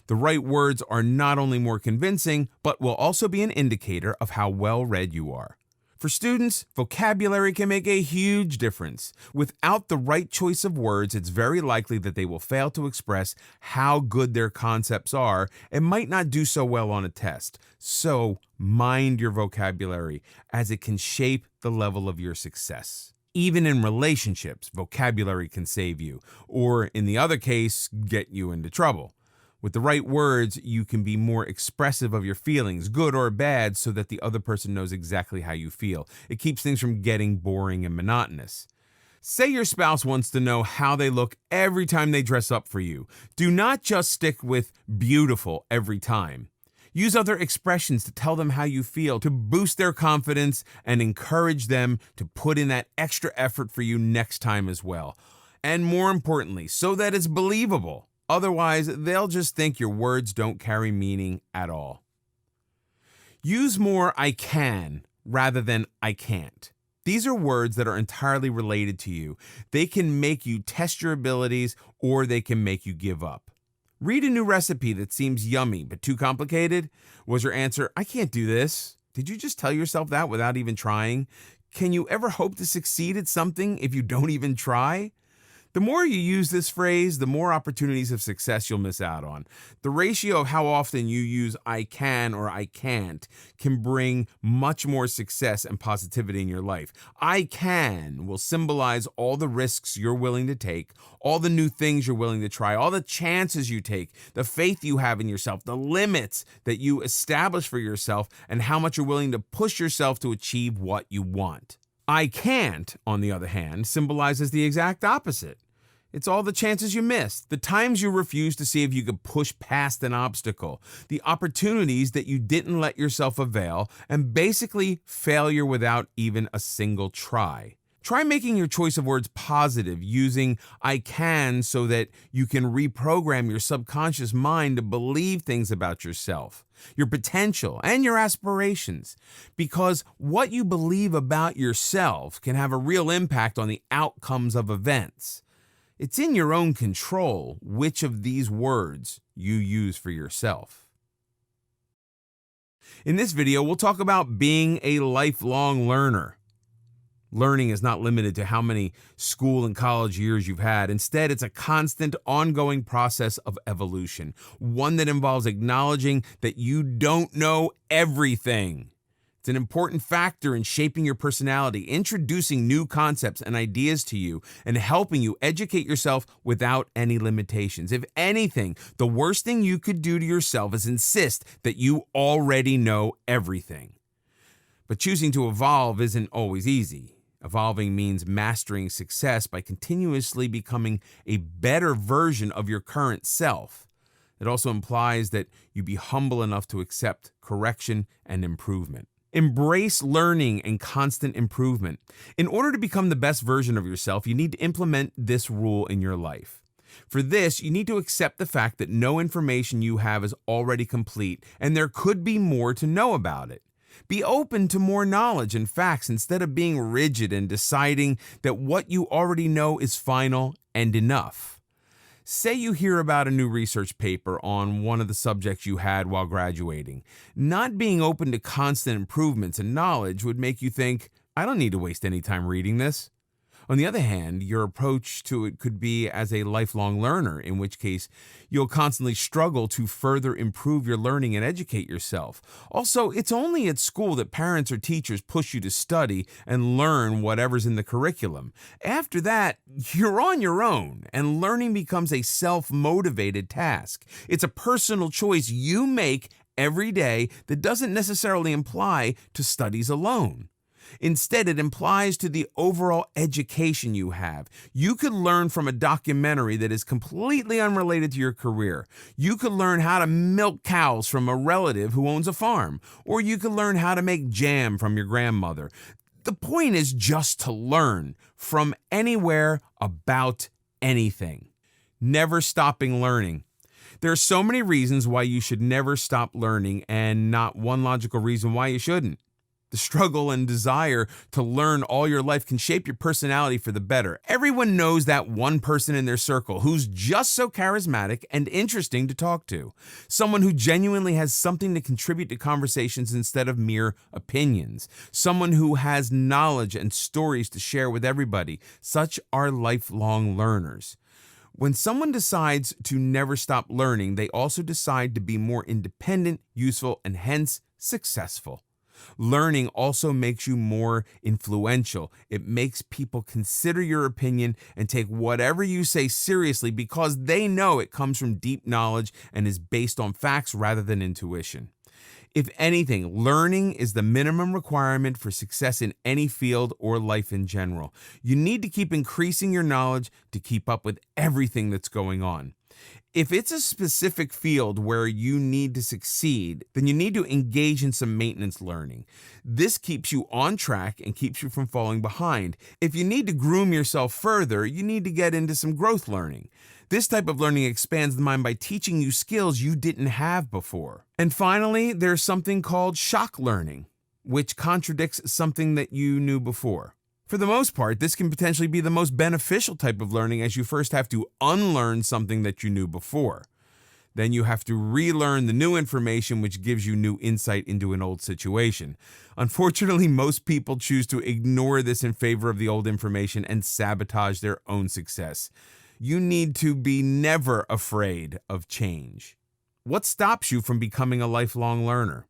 The right words are not only more convincing, but will also be an indicator of how well-read you are. For students, vocabulary can make a huge difference. Without the right choice of words, it's very likely that they will fail to express how good their concepts are and might not do so well on a test. So, mind your vocabulary, as it can shape the level of your success. Even in relationships, vocabulary can save you, or in the other case, get you into trouble. With the right words, you can be more expressive of your feelings, good or bad, so that the other person knows exactly how you feel. It keeps things from getting boring and monotonous. Say your spouse wants to know how they look every time they dress up for you. Do not just stick with beautiful every time. Use other expressions to tell them how you feel, to boost their confidence and encourage them to put in that extra effort for you next time as well. And more importantly, so that it's believable. Otherwise, they'll just think your words don't carry meaning at all. Use more "I can" rather than "I can't." These are words that are entirely related to you. They can make you test your abilities, or they can make you give up. Read a new recipe that seems yummy but too complicated. Was your answer, I can't do this? Did you just tell yourself that without even trying? Can you ever hope to succeed at something if you don't even try? The more you use this phrase, the more opportunities of success you'll miss out on. The ratio of how often you use I can or I can't can bring much more success and positivity in your life. I can will symbolize all the risks you're willing to take, all the new things you're willing to try, all the chances you take, the faith you have in yourself, the limits that you establish for yourself, and how much you're willing to push yourself to achieve what you want. I can't, on the other hand, symbolizes the exact opposite. It's all the chances you missed, the times you refused to see if you could push past an obstacle, the opportunities that you didn't let yourself avail, and basically failure without even a single try. Try making your choice of words positive, using I can so that you can reprogram your subconscious mind to believe things about yourself, your potential, and your aspirations. Because what you believe about yourself can have a real impact on the outcomes of events. It's in your own control which of these words you use for yourself. In this video, we'll talk about being a lifelong learner. Learning is not limited to how many school and college years you've had. Instead, it's a constant, ongoing process of evolution, one that involves acknowledging that you don't know everything. It's an important factor in shaping your personality, introducing new concepts and ideas to you, and helping you educate yourself without any limitations. If anything, the worst thing you could do to yourself is insist that you already know everything. But choosing to evolve isn't always easy. Evolving means mastering success by continuously becoming a better version of your current self. It also implies that you be humble enough to accept correction and improvement. Embrace learning and constant improvement. In order to become the best version of yourself, you need to implement this rule in your life. For this, you need to accept the fact that no information you have is already complete, and there could be more to know about it. Be open to more knowledge and facts instead of being rigid and deciding that what you already know is final and enough. Say you hear about a new research paper on one of the subjects you had while graduating. Not being open to constant improvements and knowledge would make you think, I don't need to waste any time reading this. On the other hand, your approach to it could be as a lifelong learner, in which case you'll constantly struggle to further improve your learning and educate yourself. Also, it's only at school that parents or teachers push you to study and learn whatever's in the curriculum. After that, you're on your own, and learning becomes a self-motivated task. It's a personal choice you make every day that doesn't necessarily imply to studies alone. Instead, it implies to the overall education you have. You could learn from a documentary that is completely unrelated to your career. You could learn how to milk cows from a relative who owns a farm, or you could learn how to make jam from your grandmother. The point is just to learn from anywhere about anything. Never stopping learning. There are so many reasons why you should never stop learning, and not one logical reason why you shouldn't. The struggle and desire to learn all your life can shape your personality for the better. Everyone knows that one person in their circle who's just so charismatic and interesting to talk to. Someone who genuinely has something to contribute to conversations instead of mere opinions. Someone who has knowledge and stories to share with everybody. Such are lifelong learners. When someone decides to never stop learning, they also decide to be more independent, useful, and hence successful. Learning also makes you more influential. It makes people consider your opinion and take whatever you say seriously because they know it comes from deep knowledge and is based on facts rather than intuition. If anything, learning is the minimum requirement for success in any field or life in general. You need to keep increasing your knowledge to keep up with everything that's going on. If it's a specific field where you need to succeed, then you need to engage in some maintenance learning. This keeps you on track and keeps you from falling behind. If you need to groom yourself further, you need to get into some growth learning. This type of learning expands the mind by teaching you skills you didn't have before. And finally, there's something called shock learning, which contradicts something that you knew before. For the most part, this can potentially be the most beneficial type of learning, as you first have to unlearn something that you knew before. Then you have to relearn the new information, which gives you new insight into an old situation. Unfortunately, most people choose to ignore this in favor of the old information and sabotage their own success. You need to be never afraid of change. What stops you from becoming a lifelong learner?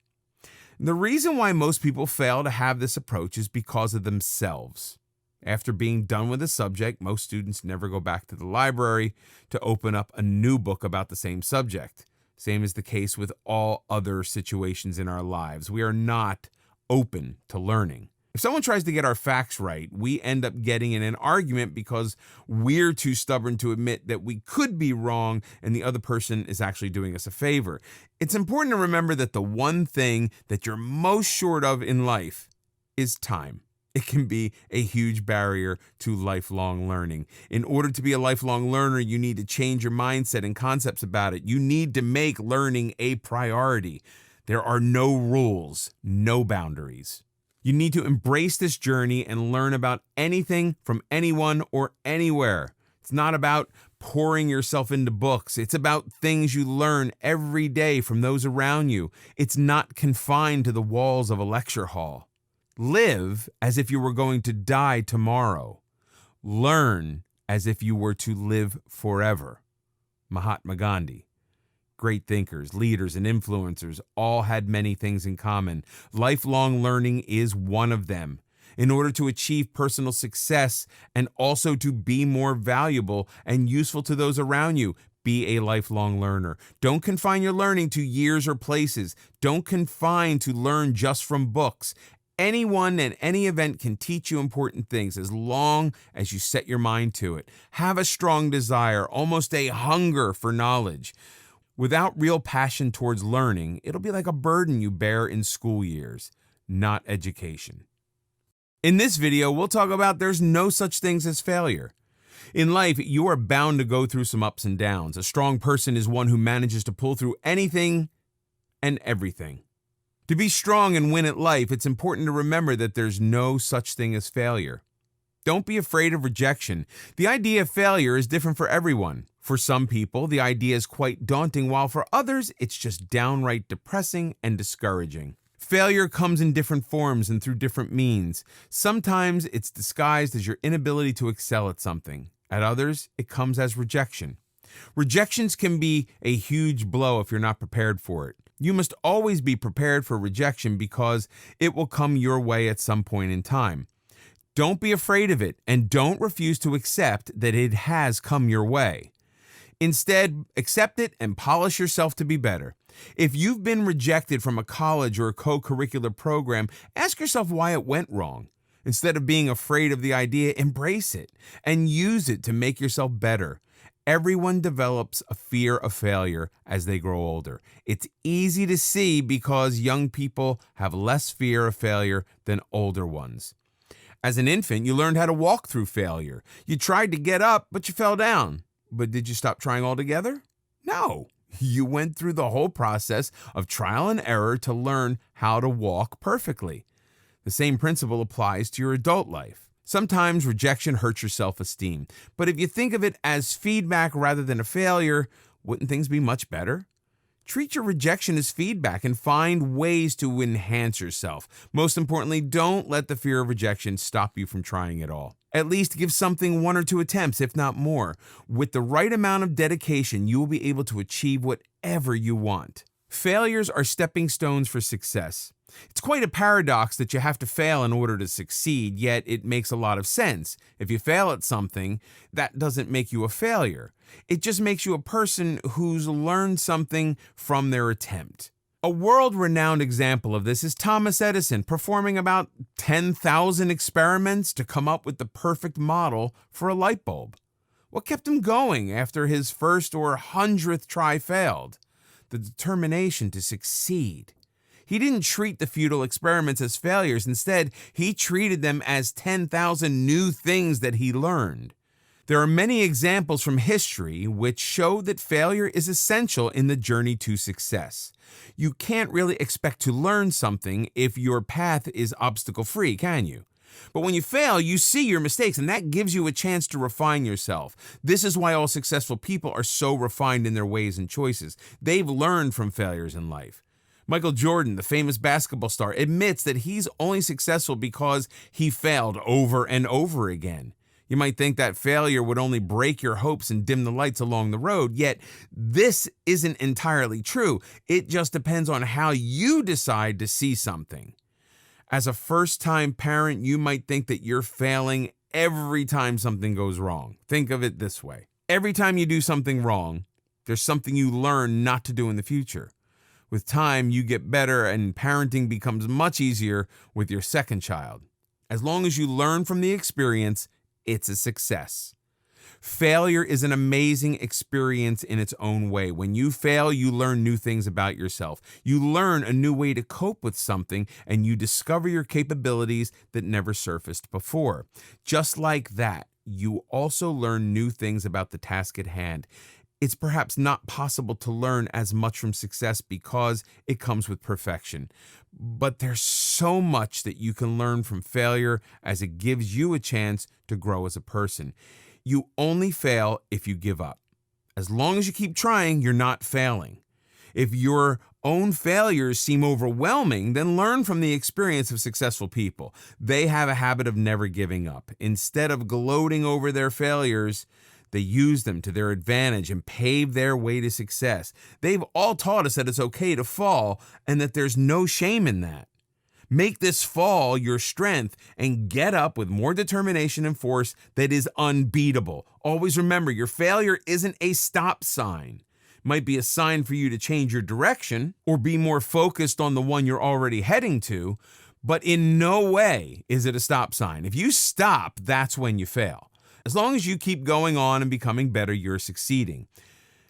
The reason why most people fail to have this approach is because of themselves. After being done with a subject, most students never go back to the library to open up a new book about the same subject. Same is the case with all other situations in our lives. We are not open to learning. If someone tries to get our facts right, we end up getting in an argument because we're too stubborn to admit that we could be wrong and the other person is actually doing us a favor. It's important to remember that the one thing that you're most short of in life is time. It can be a huge barrier to lifelong learning. In order to be a lifelong learner, you need to change your mindset and concepts about it. You need to make learning a priority. There are no rules, no boundaries. You need to embrace this journey and learn about anything from anyone or anywhere. It's not about pouring yourself into books. It's about things you learn every day from those around you. It's not confined to the walls of a lecture hall. Live as if you were going to die tomorrow. Learn as if you were to live forever. Mahatma Gandhi. Great thinkers, leaders, and influencers all had many things in common. Lifelong learning is one of them. In order to achieve personal success and also to be more valuable and useful to those around you, be a lifelong learner. Don't confine your learning to years or places. Don't confine to learn just from books. Anyone and any event can teach you important things as long as you set your mind to it. Have a strong desire, almost a hunger for knowledge. Without real passion towards learning, it'll be like a burden you bear in school years, not education. In this video, we'll talk about there's no such things as failure. In life, you are bound to go through some ups and downs. A strong person is one who manages to pull through anything and everything. To be strong and win at life, it's important to remember that there's no such thing as failure. Don't be afraid of rejection. The idea of failure is different for everyone. For some people, the idea is quite daunting, while for others, it's just downright depressing and discouraging. Failure comes in different forms and through different means. Sometimes it's disguised as your inability to excel at something. At others, it comes as rejection. Rejections can be a huge blow if you're not prepared for it. You must always be prepared for rejection because it will come your way at some point in time. Don't be afraid of it and don't refuse to accept that it has come your way. Instead, accept it and polish yourself to be better. If you've been rejected from a college or a co-curricular program, ask yourself why it went wrong. Instead of being afraid of the idea, embrace it and use it to make yourself better. Everyone develops a fear of failure as they grow older. It's easy to see because young people have less fear of failure than older ones. As an infant, you learned how to walk through failure. You tried to get up, but you fell down. But did you stop trying altogether? No. You went through the whole process of trial and error to learn how to walk perfectly. The same principle applies to your adult life. Sometimes rejection hurts your self-esteem, but if you think of it as feedback rather than a failure, wouldn't things be much better? Treat your rejection as feedback and find ways to enhance yourself. Most importantly, don't let the fear of rejection stop you from trying at all. At least give something 1 or 2 attempts, if not more. With the right amount of dedication, you will be able to achieve whatever you want. Failures are stepping stones for success. It's quite a paradox that you have to fail in order to succeed, yet it makes a lot of sense. If you fail at something, that doesn't make you a failure. It just makes you a person who's learned something from their attempt. A world-renowned example of this is Thomas Edison performing about 10,000 experiments to come up with the perfect model for a light bulb. What kept him going after his first or 100th try failed? The determination to succeed. He didn't treat the futile experiments as failures. Instead, he treated them as 10,000 new things that he learned. There are many examples from history which show that failure is essential in the journey to success. You can't really expect to learn something if your path is obstacle-free, can you? But when you fail, you see your mistakes, and that gives you a chance to refine yourself. This is why all successful people are so refined in their ways and choices. They've learned from failures in life. Michael Jordan, the famous basketball star, admits that he's only successful because he failed over and over again. You might think that failure would only break your hopes and dim the lights along the road, yet this isn't entirely true. It just depends on how you decide to see something. As a first-time parent, you might think that you're failing every time something goes wrong. Think of it this way. Every time you do something wrong, there's something you learn not to do in the future. With time, you get better and parenting becomes much easier with your second child. As long as you learn from the experience, it's a success. Failure is an amazing experience in its own way. When you fail, you learn new things about yourself. You learn a new way to cope with something, and you discover your capabilities that never surfaced before. Just like that, you also learn new things about the task at hand. It's perhaps not possible to learn as much from success because it comes with perfection. But there's so much that you can learn from failure as it gives you a chance to grow as a person. You only fail if you give up. As long as you keep trying, you're not failing. If your own failures seem overwhelming, then learn from the experience of successful people. They have a habit of never giving up. Instead of gloating over their failures, they use them to their advantage and pave their way to success. They've all taught us that it's okay to fall and that there's no shame in that. Make this fall your strength and get up with more determination and force that is unbeatable. Always remember, your failure isn't a stop sign. It might be a sign for you to change your direction or be more focused on the one you're already heading to, but in no way is it a stop sign. If you stop, that's when you fail. As long as you keep going on and becoming better, you're succeeding.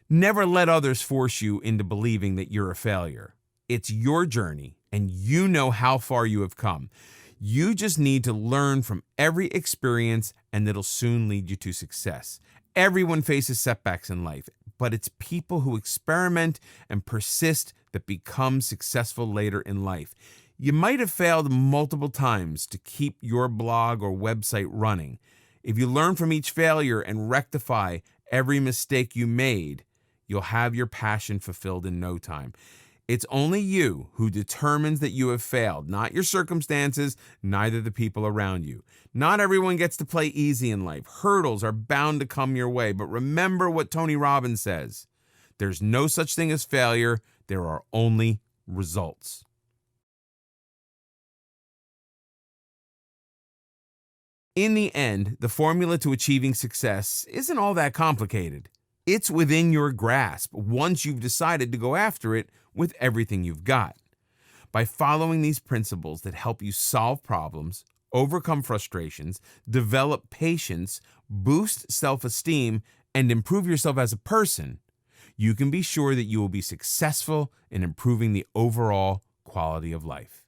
Never let others force you into believing that you're a failure. It's your journey, and you know how far you have come. You just need to learn from every experience, and it'll soon lead you to success. Everyone faces setbacks in life, but it's people who experiment and persist that become successful later in life. You might have failed multiple times to keep your blog or website running. If you learn from each failure and rectify every mistake you made, you'll have your passion fulfilled in no time. It's only you who determines that you have failed, not your circumstances, neither the people around you. Not everyone gets to play easy in life. Hurdles are bound to come your way, but remember what Tony Robbins says. There's no such thing as failure. There are only results. In the end, the formula to achieving success isn't all that complicated. It's within your grasp once you've decided to go after it with everything you've got. By following these principles that help you solve problems, overcome frustrations, develop patience, boost self-esteem, and improve yourself as a person, you can be sure that you will be successful in improving the overall quality of life.